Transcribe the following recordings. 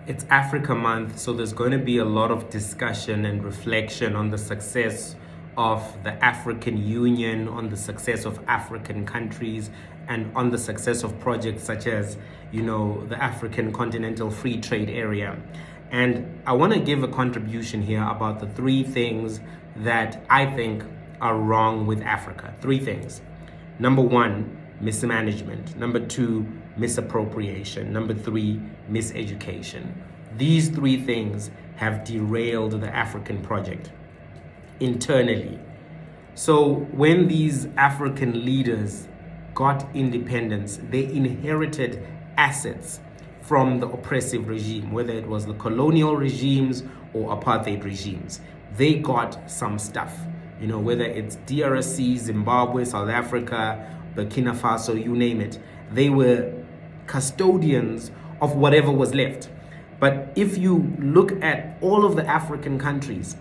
It's Africa Month, so there's going to be a lot of discussion and reflection on the success of the African Union, on the success of African countries, and on the success of projects such as, the African Continental Free Trade Area. And I want to give a contribution here about the three things that I think are wrong with Africa. Three things. Number one, mismanagement. Number two, misappropriation. Number three, miseducation. These three things have derailed the African project internally. So when these African leaders got independence, they inherited assets from the oppressive regime, whether it was the colonial regimes or apartheid regimes. They got some stuff, whether it's DRC, Zimbabwe, South Africa, Burkina Faso, you name it. They were custodians of whatever was left. But if you look at all of the African countries,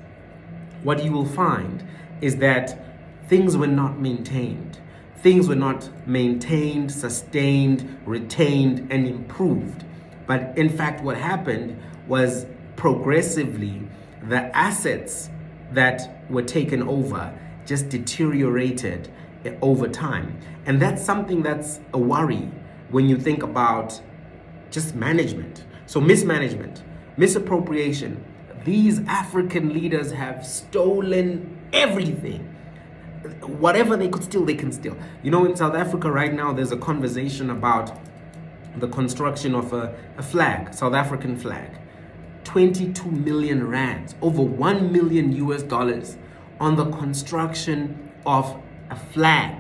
what you will find is that things were not maintained. Things were not maintained, sustained, retained, and improved. But in fact, what happened was progressively the assets that were taken over just deteriorated over time. And that's something that's a worry when you think about just management. So mismanagement, misappropriation. These African leaders have stolen everything. Whatever they could steal, they can steal. In South Africa right now, there's a conversation about the construction of a flag, South African flag. 22 million rands, over 1 million US dollars on the construction of a flag.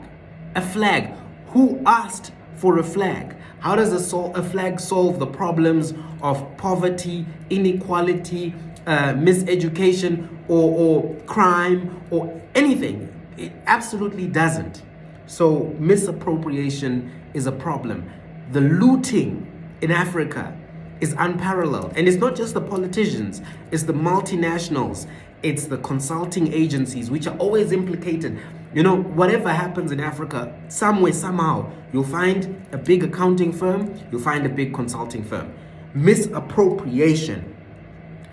A flag. Who asked for a flag? How does a flag solve the problems of poverty, inequality, miseducation, or crime, or anything? It absolutely doesn't. So misappropriation is a problem. The looting in Africa is unparalleled. And it's not just the politicians, it's the multinationals, it's the consulting agencies, which are always implicated. Whatever happens in Africa, somewhere, somehow, you'll find a big accounting firm, you'll find a big consulting firm. Misappropriation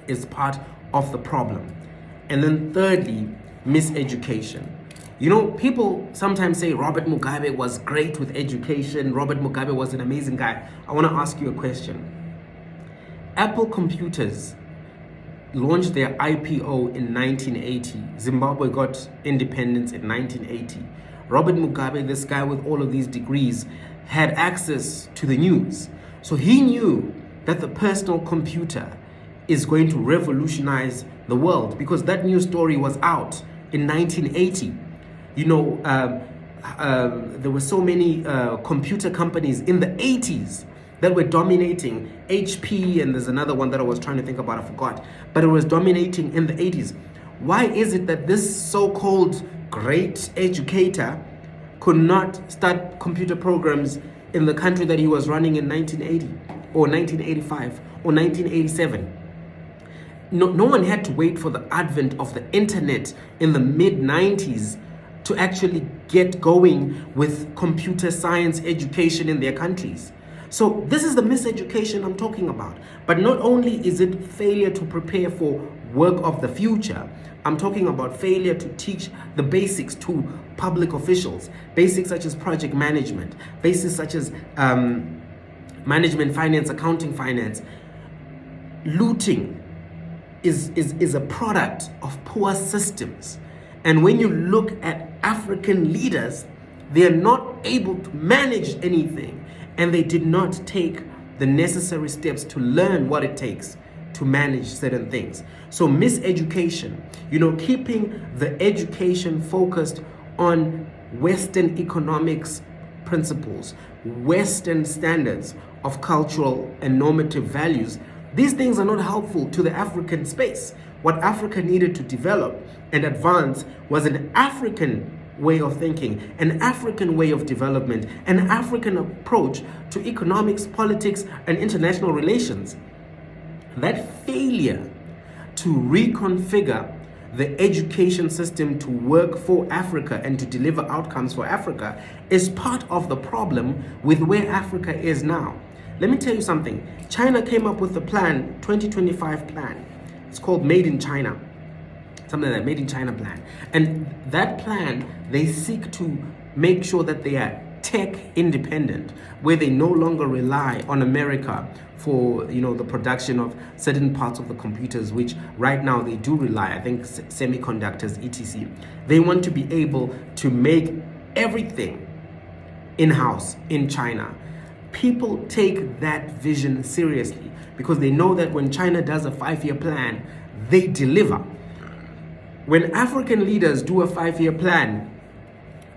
is part of the problem. And then thirdly, miseducation. People sometimes say Robert Mugabe was great with education. Robert Mugabe was an amazing guy. I want to ask you a question. Apple Computers launched their IPO in 1980. Zimbabwe got independence in 1980. Robert Mugabe, this guy with all of these degrees, had access to the news. So he knew that the personal computer is going to revolutionize the world because that news story was out in 1980. There were so many computer companies in the 80s that were dominating. HP, and there's another one that I was trying to think about, I forgot, but it was dominating in the 80s. Why is it that this so-called great educator could not start computer programs in the country that he was running in 1980 or 1985 or 1987? No one had to wait for the advent of the internet in the mid-90s to actually get going with computer science education in their countries. So this is the miseducation I'm talking about. But not only is it failure to prepare for work of the future, I'm talking about failure to teach the basics to public officials, basics such as project management, basics such as management finance, accounting finance. Looting is a product of poor systems. And when you look at African leaders, they are not able to manage anything. And they did not take the necessary steps to learn what it takes to manage certain things. So miseducation, keeping the education focused on Western economics principles, Western standards of cultural and normative values, these things are not helpful to the African space. What Africa needed to develop and advance was an African way of thinking, an African way of development, an African approach to economics, politics, and international relations. That failure to reconfigure the education system to work for Africa and to deliver outcomes for Africa is part of the problem with where Africa is now. Let me tell you something. China came up with the plan, 2025 plan. It's called Made in China. Something like that, Made in China plan. And that plan, they seek to make sure that they are tech independent, where they no longer rely on America for the production of certain parts of the computers, which right now they do rely, I think, semiconductors, etc. They want to be able to make everything in-house in China. People take that vision seriously because they know that when China does a 5-year plan, they deliver. When African leaders do a 5-year plan,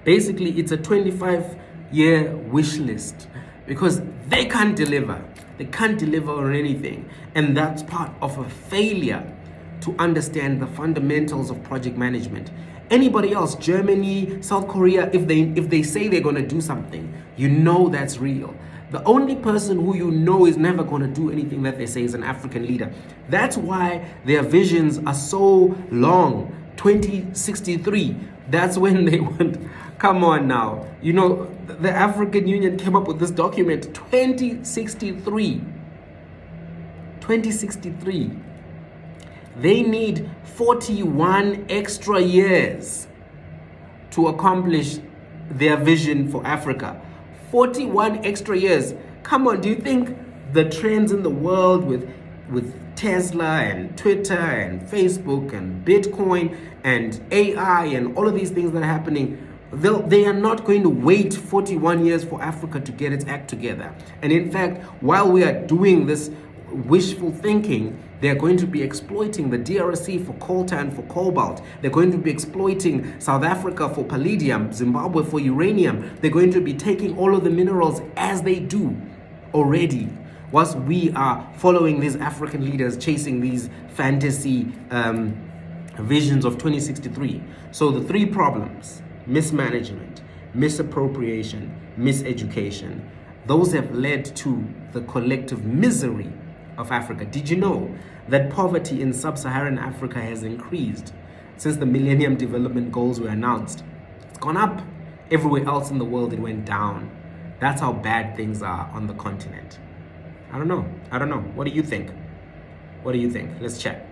basically it's a 25-year wish list because they can't deliver. They can't deliver on anything. And that's part of a failure to understand the fundamentals of project management. Anybody else, Germany, South Korea, if they say they're going to do something, you know that's real. The only person who you know is never going to do anything that they say is an African leader. That's why their visions are so long. 2063, that's when they want. Come on now. The African Union came up with this document, 2063. 2063. They need 41 extra years to accomplish their vision for Africa. 41 extra years. Come on, do you think the trends in the world with Tesla and Twitter and Facebook and Bitcoin and AI and all of these things that are happening, they are not going to wait 41 years for Africa to get its act together. And in fact, while we are doing this wishful thinking, they're going to be exploiting the DRC for coltan, for cobalt. They're going to be exploiting South Africa for palladium, Zimbabwe for uranium. They're going to be taking all of the minerals as they do already, whilst we are following these African leaders chasing these fantasy visions of 2063. So the 3 problems: mismanagement, misappropriation, miseducation, those have led to the collective misery of Africa. Did you know that poverty in sub-Saharan Africa has increased since the Millennium Development Goals were announced? It's gone up. Everywhere else in the world, it went down. That's how bad things are on the continent. I don't know. What do you think? Let's chat.